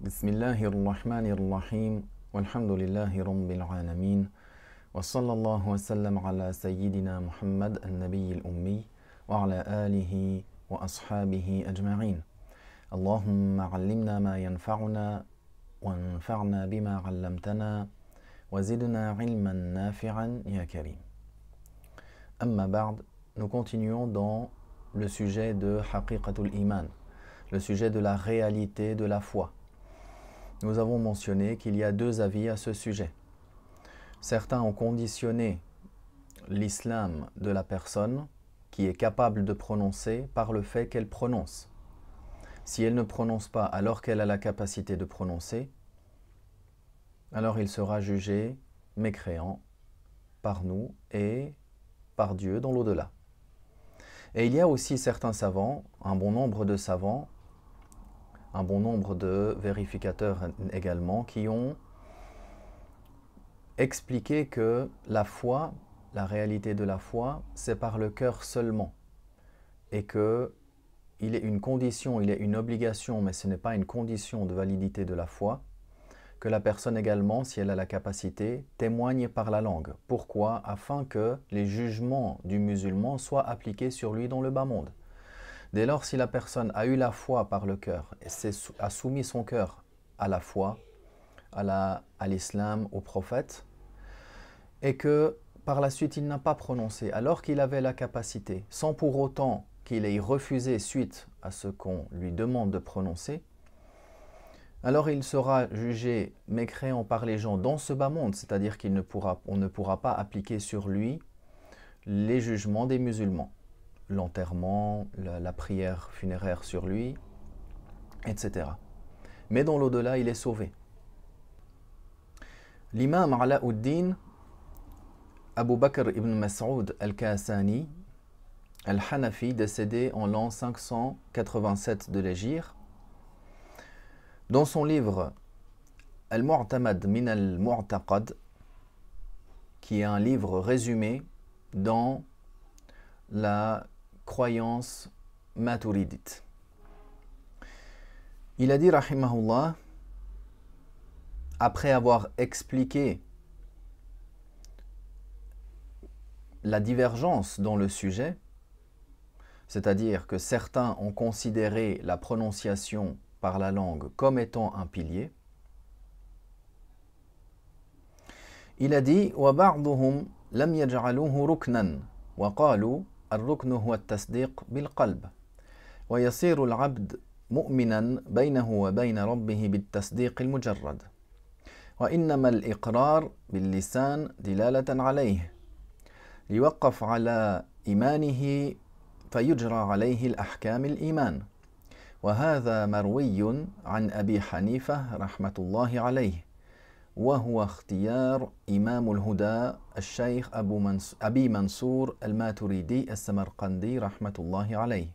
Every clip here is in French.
Bismillahirrahmanirrahim. Walhamdulillahi rabbil alamin. Wa sallallahu wa sallam ala sayyidina Muhammad al-Nabiy al-Ummi wa ala alihi wa ashabihi ajma'in. Allahumma allimna ma yanfa'una wa anfa'na bima 'allamtana wa zidna 'ilman nafi'an ya karim. Amma ba'd, nous continuons dans le sujet de Haqiqatul Iman, le sujet de la réalité de la foi. Nous avons mentionné qu'il y a deux avis à ce sujet. Certains ont conditionné l'islam de la personne qui est capable de prononcer par le fait qu'elle prononce. Si elle ne prononce pas alors qu'elle a la capacité de prononcer, alors il sera jugé mécréant par nous et par Dieu dans l'au-delà. Et il y a aussi certains savants, un bon nombre de savants, un bon nombre de vérificateurs également, qui ont expliqué que la foi, la réalité de la foi, c'est par le cœur seulement. Et qu'il est une condition, il est une obligation, mais ce n'est pas une condition de validité de la foi, que la personne également, si elle a la capacité, témoigne par la langue. Pourquoi? Afin que les jugements du musulman soient appliqués sur lui dans le bas monde. Dès lors, si la personne a eu la foi par le cœur, et a soumis son cœur à la foi, à l'islam, au prophète, et que par la suite il n'a pas prononcé, alors qu'il avait la capacité, sans pour autant qu'il ait refusé suite à ce qu'on lui demande de prononcer, alors il sera jugé mécréant par les gens dans ce bas monde, c'est-à-dire qu'on ne pourra pas appliquer sur lui les jugements des musulmans. L'enterrement, la prière funéraire sur lui, etc. Mais dans l'au-delà, il est sauvé. L'imam Alauddin Abu Bakr ibn Mas'ud al-Kasani, al-Hanafi, décédé en l'an 587 de l'Hégire, dans son livre Al-Mu'tamad min al-Mu'taqad, qui est un livre résumé dans la croyance maturidite. Il a dit, rahimahullah, après avoir expliqué la divergence dans le sujet, c'est-à-dire que certains ont considéré la prononciation par la langue comme étant un pilier, il a dit وَبَعْضُهُمْ لَمْ يَجْعَلُوهُ رُكْنًا وَقَالُوا الركن هو التصديق بالقلب ويصير العبد مؤمنا بينه وبين ربه بالتصديق المجرد وإنما الإقرار باللسان دلالة عليه يوقف على إيمانه فيجرى عليه الأحكام الإيمان وهذا مروي عن أبي حنيفة رحمة الله عليه وهو اختيار إمام الهدى الشيخ أبي منصور الماتريدي السمرقندي رحمة الله عليه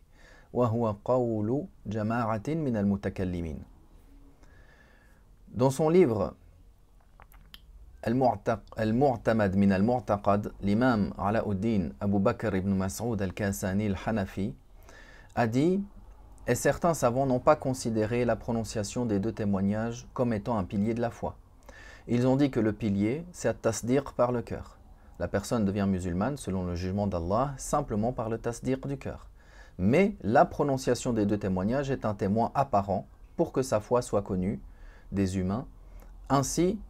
وهو قول جماعة من المتكلمين. Dans son livre Al-Mu'tamad min al-Mu'taqad, l'imam Alauddin Abu Bakr ibn Mas'ud al-Kasani al-Hanafi a dit: et certains savants n'ont pas considéré la prononciation des deux témoignages comme étant un pilier de la foi. Ils ont dit que le pilier, c'est tasdiq par le cœur. La personne devient musulmane, selon le jugement d'Allah, simplement par le tasdiq du cœur. Mais la prononciation des deux témoignages est un témoin apparent pour que sa foi soit connue des humains, ainsi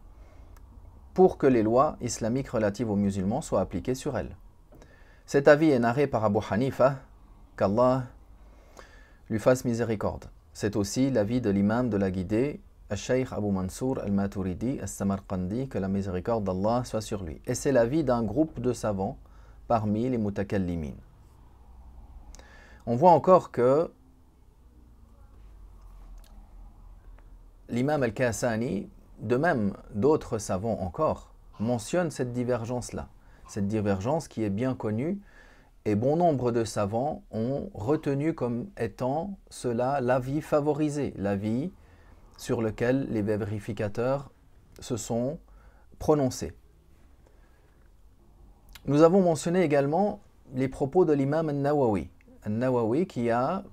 pour que les lois islamiques relatives aux musulmans soient appliquées sur elle. Cet avis est narré par Abu Hanifa, qu'Allah lui fasse miséricorde. C'est aussi l'avis de l'imam de la guidée, Al-Shaykh Abu Mansour al-Maturidi al-Samarqandi, que la miséricorde d'Allah soit sur lui. Et c'est l'avis d'un groupe de savants parmi les mutakallimin. On voit encore que l'imam al-Kasani, de même d'autres savants encore, mentionnent cette divergence-là. Cette divergence qui est bien connue, et bon nombre de savants ont retenu comme étant cela l'avis favorisé, l'avis sur lequel les vérificateurs se sont prononcés. Nous avons mentionné également les propos de l'imam al-Nawawi. Al-Nawawi qui a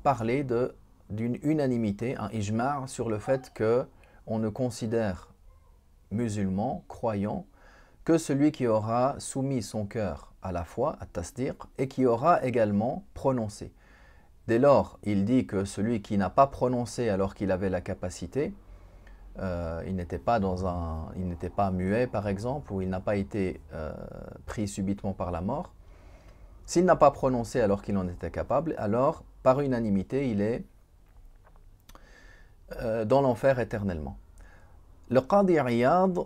parlé de d'une unanimité, un ijma' sur le fait qu'on ne considère musulman, croyant, que celui qui aura soumis son cœur à la foi, à tasdiq, et qui aura également prononcé. Dès lors, il dit que celui qui n'a pas prononcé alors qu'il avait la capacité, il n'était pas muet par exemple, ou il n'a pas été pris subitement par la mort. S'il n'a pas prononcé alors qu'il en était capable, alors par unanimité, il est dans l'enfer éternellement. Le Qadi Iyad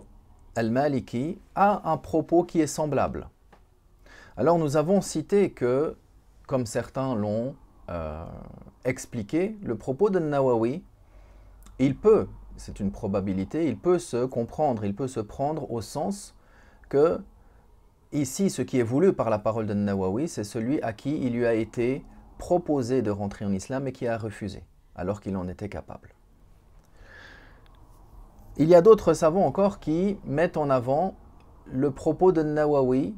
al-Maliki a un propos qui est semblable. Alors nous avons cité que, comme certains l'ont expliqué, le propos de Nawawi, c'est une probabilité, il peut se comprendre, il peut se prendre au sens que ici, ce qui est voulu par la parole de Nawawi, c'est celui à qui il lui a été proposé de rentrer en islam et qui a refusé, alors qu'il en était capable. Il y a d'autres savants encore qui mettent en avant le propos de Nawawi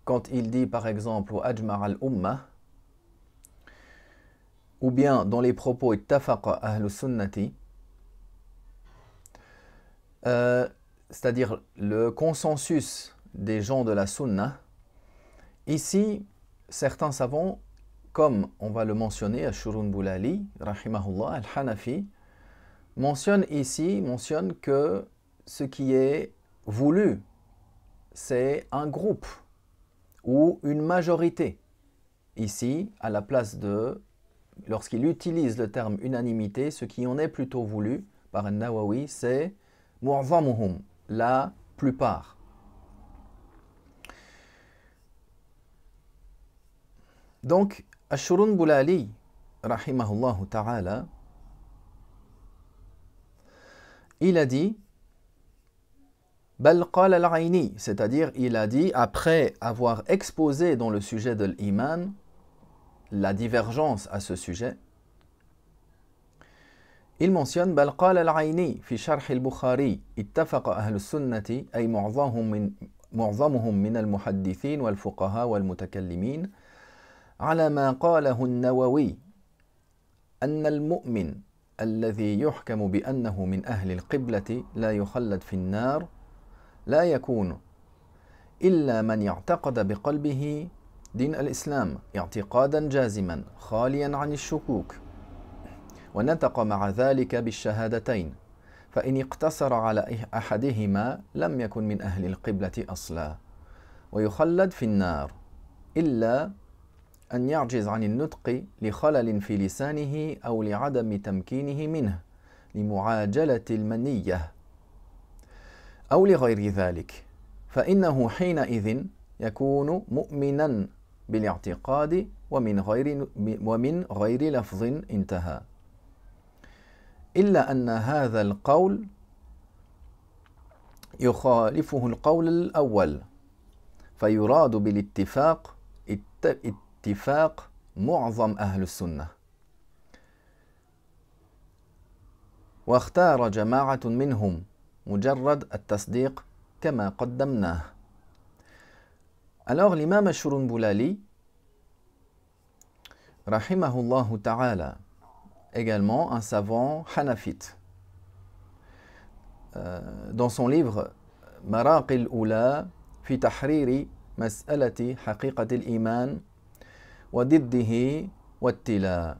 quand il dit par exemple « Ajmar al-Ummah » ou bien dans les propos « Ittafaqa ahlu sunnati » c'est-à-dire le consensus des gens de la sunna. Ici, certains savants, comme on va le mentionner, Ashurun Boulali, rahimahullah, al-Hanafi, mentionne que ce qui est voulu, c'est un groupe ou une majorité. Ici, à la place de, lorsqu'il utilise le terme unanimité, ce qui en est plutôt voulu par An-Nawawi, c'est mu'zamuhum, la plupart. Donc, Ashurun Boulali, rahimahullah ta'ala, il a dit Bal qala al-Aini, c'est-à-dire il a dit, après avoir exposé dans le sujet de l'iman la divergence à ce sujet, il mentionne Bal qala al-Aini fi sharh al-Bukhari ittafaqa ahlu sunnati ay mu'zamuhum min al-muhaddithin wal-fuqaha wal-mutakallimin ala ma qalahu an-Nawawi anna al-mu'min الذي يحكم بأنه من أهل القبلة لا يخلد في النار لا يكون إلا من يعتقد بقلبه دين الإسلام اعتقادا جازما خاليا عن الشكوك ونطق مع ذلك بالشهادتين فإن اقتصر على أحدهما لم يكن من أهل القبلة أصلا ويخلد في النار إلا أن يعجز عن النطق لخلل في لسانه أو لعدم تمكينه منه لمعاجلة المنية أو لغير ذلك فإنه حينئذ يكون مؤمنا بالاعتقاد ومن غير لفظ انتهى إلا أن هذا القول يخالفه القول الأول فيراد بالاتفاق اتفاق معظم أهل السنة واختار جماعة منهم مجرد التصديق كما قدمناه. Alors l'imam Ashurun Boulali, rahimahullah ta'ala, également un savant hanafite, dans son livre Maraqil Ula fi tahriri mas'alati haqiqatil iman wa diddihi wattila.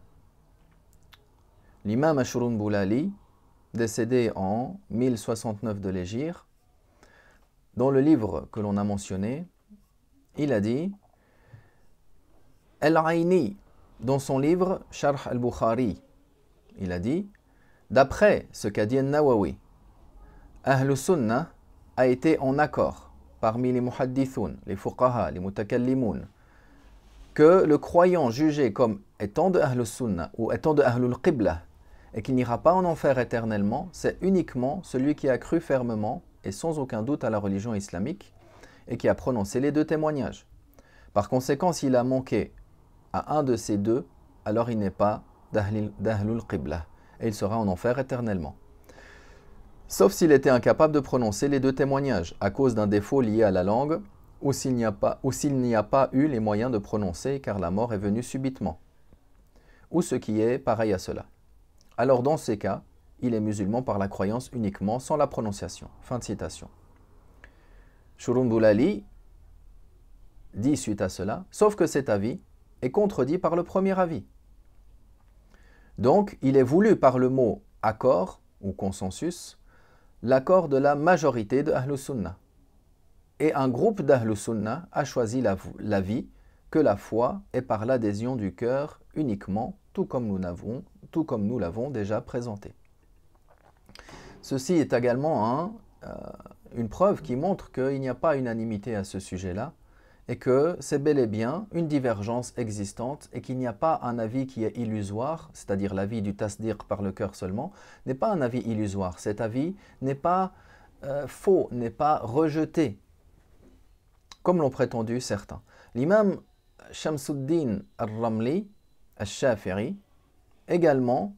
L'imam Ashurun Boulali, décédé en 1069 de l'Hégire, dans le livre que l'on a mentionné, il a dit Al-Aini, dans son livre Sharh al-Bukhari, il a dit d'après ce qu'a dit Nawawi, Ahlus Sunnah a été en accord parmi les muhaddithoun, les fuqaha, les mutakallimun, que le croyant jugé comme étant de Ahlus Sunnah ou étant de Ahlul Qibla et qui n'ira pas en enfer éternellement, c'est uniquement celui qui a cru fermement et sans aucun doute à la religion islamique et qui a prononcé les deux témoignages. Par conséquent, s'il a manqué à un de ces deux, alors il n'est pas d'Ahlul Qibla et il sera en enfer éternellement. Sauf s'il était incapable de prononcer les deux témoignages à cause d'un défaut lié à la langue ou s'il n'y a pas eu les moyens de prononcer car la mort est venue subitement. ou ce qui est pareil à cela. Alors dans ces cas, il est musulman par la croyance uniquement, sans la prononciation. Fin de citation. Shurun Boulali dit suite à cela, sauf que cet avis est contredit par le premier avis. Donc, il est voulu par le mot accord ou consensus, l'accord de la majorité de Ahlus Sunnah. Et un groupe d'Ahlus Sunnah a choisi l'avis que la foi est par l'adhésion du cœur uniquement, tout comme nous l'avons déjà présenté. Ceci est également une preuve qui montre qu'il n'y a pas unanimité à ce sujet-là et que c'est bel et bien une divergence existante et qu'il n'y a pas un avis qui est illusoire, c'est-à-dire l'avis du tasdiq par le cœur seulement, n'est pas un avis illusoire. Cet avis n'est pas faux, n'est pas rejeté, comme l'ont prétendu certains. L'imam Shamsuddin al-Ramli, al-Shafi'i, également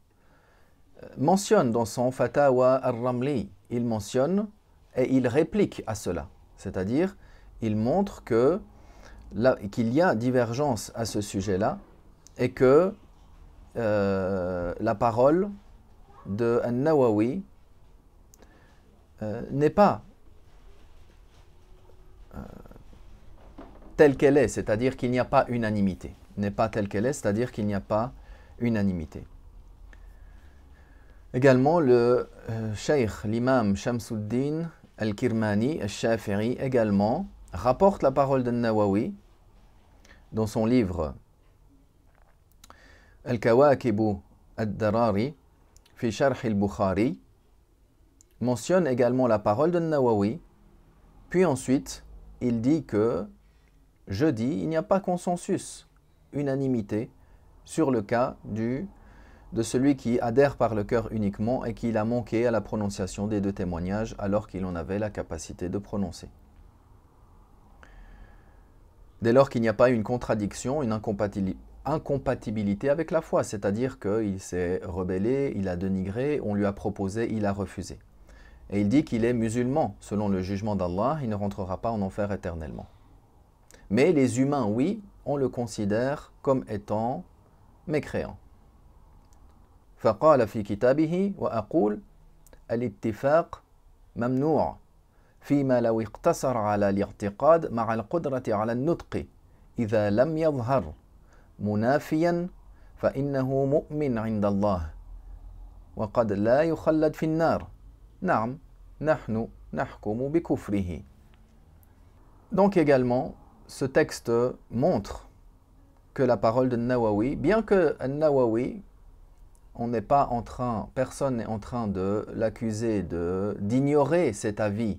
mentionne dans son Fatawa al-Ramli, il mentionne et il réplique à cela, c'est-à-dire il montre qu'il y a divergence à ce sujet-là et que la parole de An-Nawawi n'est pas telle qu'elle est, c'est-à-dire qu'il n'y a pas unanimité. N'est pas telle qu'elle est, c'est-à-dire qu'il n'y a pas unanimité. Également, le cheikh, l'imam Shamsuddin al-Kirmani, al-Shafi'i, également, rapporte la parole d'An-Nawawi dans son livre Al-Kawakibu ad-Darari fi Sharh al-Bukhari, mentionne également la parole d'An-Nawawi, puis ensuite il dit que je dis, il n'y a pas consensus, unanimité sur le cas de celui qui adhère par le cœur uniquement et qu'il a manqué à la prononciation des deux témoignages alors qu'il en avait la capacité de prononcer. Dès lors qu'il n'y a pas une contradiction, une incompatibilité avec la foi, c'est-à-dire qu'il s'est rebellé, il a dénigré, on lui a proposé, il a refusé. Et il dit qu'il est musulman, selon le jugement d'Allah, il ne rentrera pas en enfer éternellement. Mais les humains, oui, on le considère comme étant mécréant. فقال في كتابه وأقول الاتفاق ممنوع فيما لو اقتصر على الاعتقاد مع القدرة على النطق إذا لم يظهر منافيا فإنه مؤمن عند الله وقد لا يخلد في النار نعم نحن نحكم بكفره. Donc également, ce texte montre que la parole de Nawawi, bien que Nawawi, personne n'est en train de l'accuser d'ignorer cet avis-là,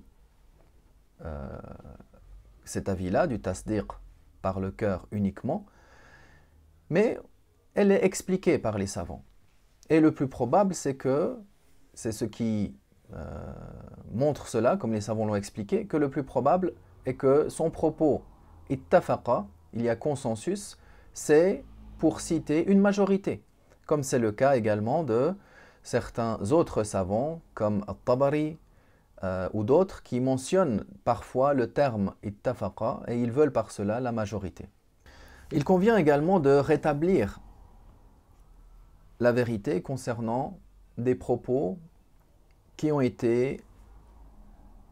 du tasdiq par le cœur uniquement, mais elle est expliquée par les savants. Et le plus probable, c'est ce qui montre cela, comme les savants l'ont expliqué, que le plus probable est que son propos ittafaqa, il y a consensus, c'est pour citer une majorité, comme c'est le cas également de certains autres savants, comme At-Tabari ou d'autres, qui mentionnent parfois le terme ittafaqa et ils veulent par cela la majorité. Il convient également de rétablir la vérité concernant des propos qui ont été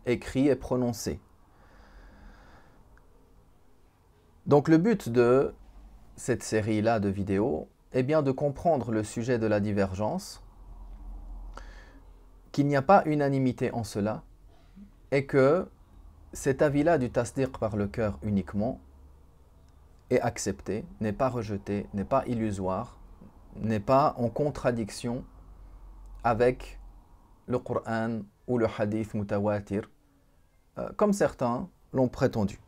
écrits et prononcés. Donc le but de cette série-là de vidéos est bien de comprendre le sujet de la divergence, qu'il n'y a pas unanimité en cela, et que cet avis-là du tasdiq par le cœur uniquement est accepté, n'est pas rejeté, n'est pas illusoire, n'est pas en contradiction avec le Coran ou le hadith mutawatir, comme certains l'ont prétendu.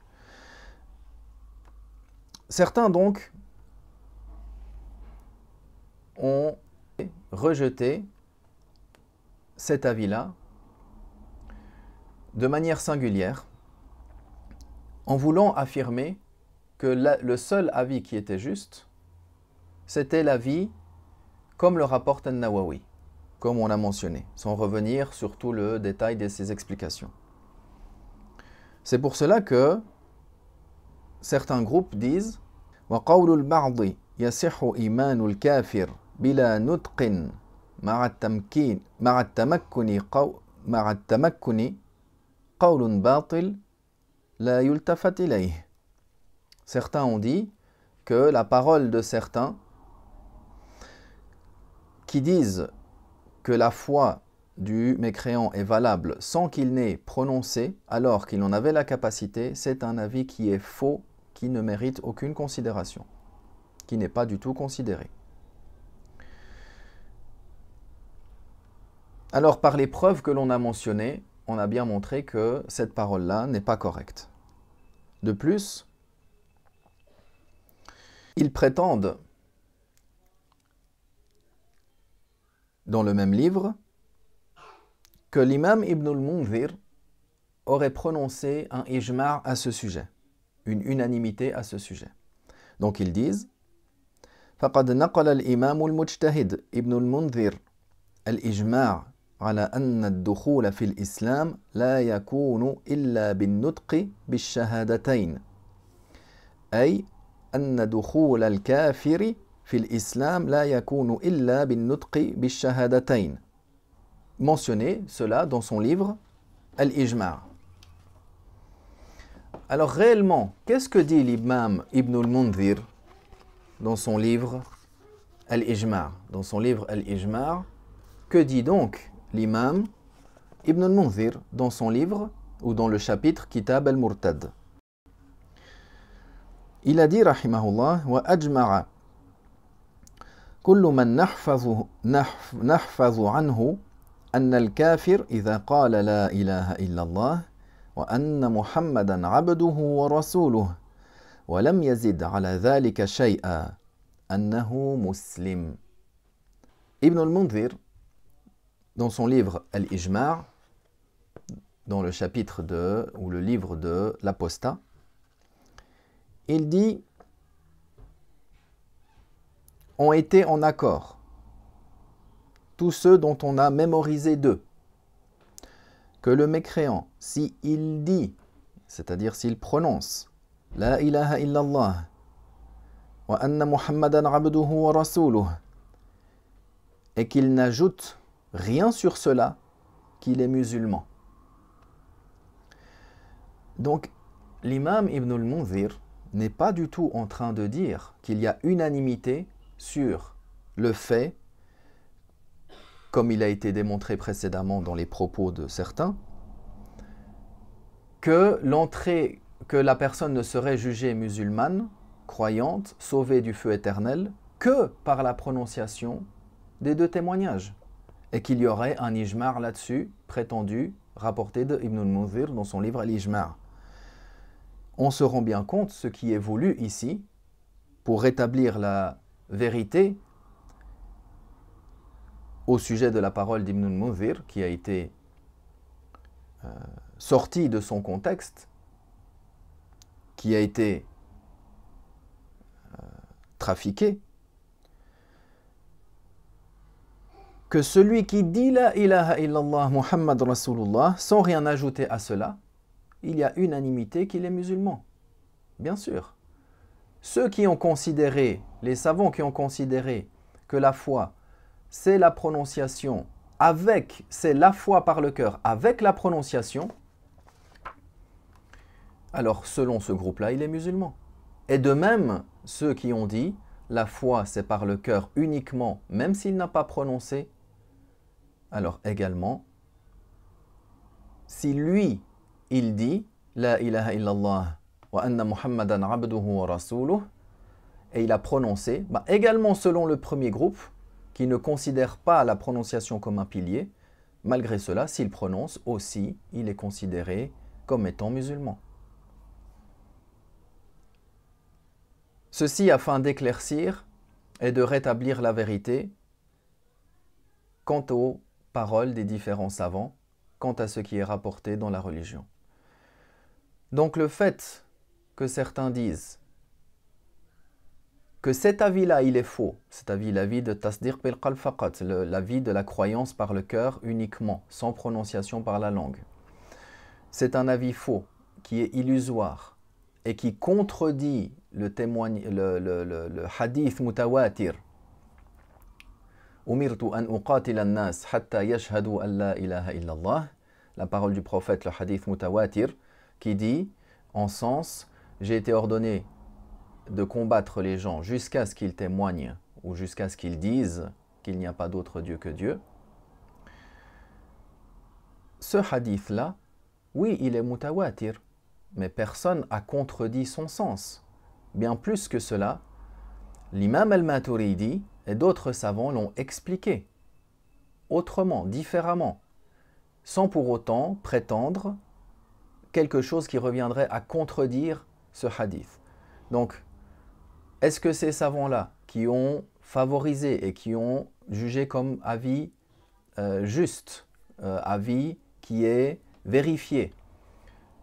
Certains donc ont rejeté cet avis-là de manière singulière en voulant affirmer que le seul avis qui était juste, c'était l'avis comme le rapporte An-Nawawi, comme on a mentionné, sans revenir sur tout le détail de ses explications. C'est pour cela que certains groupes disent وَقَوْلُ الْبَعْضِ يصح إيمان الكافر بلا نطق مع التمكن قول باطل لا يلتفت إليه. Certains ont dit que la parole de certains qui disent que la foi du mécréant est valable sans qu'il n'ait prononcé alors qu'il en avait la capacité, c'est un avis qui est faux, qui ne mérite aucune considération, qui n'est pas du tout considéré. Alors par les preuves que l'on a mentionnées, on a bien montré que cette parole-là n'est pas correcte. De plus, ils prétendent, dans le même livre, que l'imam Ibn al-Mundhir aurait prononcé un ijma' à ce sujet, une unanimité à ce sujet. Donc ils disent فقد نقل الإمام المجتهد ابن المنذر الإجماع على أن الدخول في الإسلام لا يكون إلا بالنطق بالشهادتين أي أن دخول الكافر في الإسلام لا يكون إلا بالنطق بالشهادتين. Mentionné cela dans son livre Al-Ijma'. Alors réellement, qu'est-ce que dit l'imam Ibn al-Mundhir dans son livre Al-Ijma'? Dans son livre Al-Ijma', que dit donc l'imam Ibn al-Mundhir dans son livre ou dans le chapitre Kitab al-Murtad? Il a dit rahimahullah wa ajma'a kullu man nahfazu anhu أن الكافر إذا قال لا إله إلا الله وأن محمدا عبده ورسوله ولم يزد على ذلك شيئا أنه مسلم. Ibn al-Mundhir, dans son livre Al-Ijma', dans le chapitre ou le livre de l'apostat, il dit ont été en accord tous ceux dont on a mémorisé d'eux, que le mécréant, si il dit, c'est-à-dire s'il prononce La ilaha illallah wa anna Muhammadan abduhu wa rasuluh, et qu'il n'ajoute rien sur cela, qu'il est musulman. Donc, l'imam Ibn al-Mundhir n'est pas du tout en train de dire qu'il y a unanimité sur le fait, comme il a été démontré précédemment dans les propos de certains, que la personne ne serait jugée musulmane, croyante, sauvée du feu éternel, que par la prononciation des deux témoignages, et qu'il y aurait un ijma' là-dessus, prétendu, rapporté de Ibn al-Mundhir dans son livre Al-Ijma'. On se rend bien compte, ce qui est voulu ici, pour rétablir la vérité, au sujet de la parole d'Ibn al-Mundhir, qui a été sortie de son contexte, qui a été trafiquée, que celui qui dit la ilaha illallah Muhammad Rasulullah, sans rien ajouter à cela, il y a unanimité qu'il est musulman. Bien sûr. Ceux qui ont considéré, les savants qui ont considéré que la foi, c'est la prononciation c'est la foi par le cœur avec la prononciation, alors selon ce groupe-là, il est musulman. Et de même, ceux qui ont dit la foi c'est par le cœur uniquement, même s'il n'a pas prononcé, alors également, si lui, il dit la ilaha illallah wa anna Muhammadan abduhu wa rasuluh, et il a prononcé, également selon le premier groupe, qui ne considère pas la prononciation comme un pilier, malgré cela, s'il prononce aussi, il est considéré comme étant musulman. Ceci afin d'éclaircir et de rétablir la vérité quant aux paroles des différents savants, quant à ce qui est rapporté dans la religion. Donc le fait que certains disent que cet avis-là, il est faux, cet avis, l'avis de tasdiq bil qalb faqat, l'avis de la croyance par le cœur uniquement, sans prononciation par la langue. C'est un avis faux, qui est illusoire, et qui contredit le hadith mutawatir. Umirtu an uqatila an-nas hatta yashhadu an la ilaha illallah. La parole du prophète, le hadith mutawatir, qui dit en sens, j'ai été ordonné de combattre les gens jusqu'à ce qu'ils témoignent ou jusqu'à ce qu'ils disent qu'il n'y a pas d'autre Dieu que Dieu. Ce hadith-là, oui, il est mutawatir, mais personne n'a contredit son sens. Bien plus que cela, l'imam al-Maturidi et d'autres savants l'ont expliqué autrement, différemment, sans pour autant prétendre quelque chose qui reviendrait à contredire ce hadith. Donc, est-ce que ces savants-là qui ont favorisé et qui ont jugé comme avis juste, avis qui est vérifié,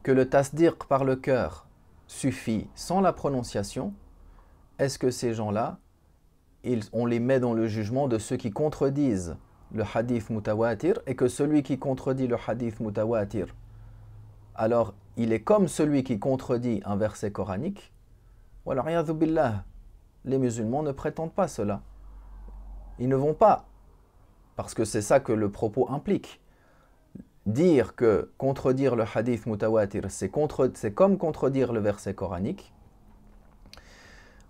que le tasdiq par le cœur suffit sans la prononciation, est-ce que ces gens-là, on les met dans le jugement de ceux qui contredisent le hadith mutawatir et que celui qui contredit le hadith mutawatir, alors il est comme celui qui contredit un verset coranique? Wal'iyadhu billah, les musulmans ne prétendent pas cela. Ils ne vont pas, parce que c'est ça que le propos implique. Dire que contredire le hadith mutawatir, c'est comme contredire le verset coranique.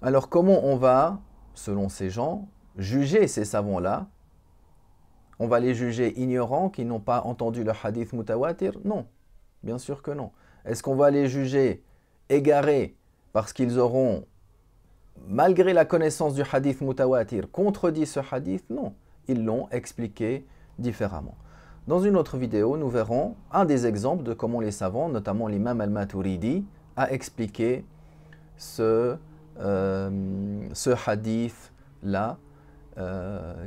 Alors comment on va, selon ces gens, juger ces savants-là? On va les juger ignorants qui n'ont pas entendu le hadith mutawatir? Non, bien sûr que non. Est-ce qu'on va les juger égarés parce qu'ils auront, malgré la connaissance du hadith mutawatir, contredit ce hadith? Non, ils l'ont expliqué différemment. Dans une autre vidéo, nous verrons un des exemples de comment les savants, notamment l'imam al-Maturidi, a expliqué ce hadith-là,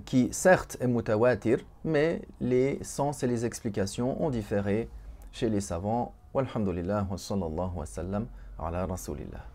qui certes est mutawatir, mais les sens et les explications ont différé chez les savants. Walhamdulillah wa sallallahu wa sallam ala rasulillah.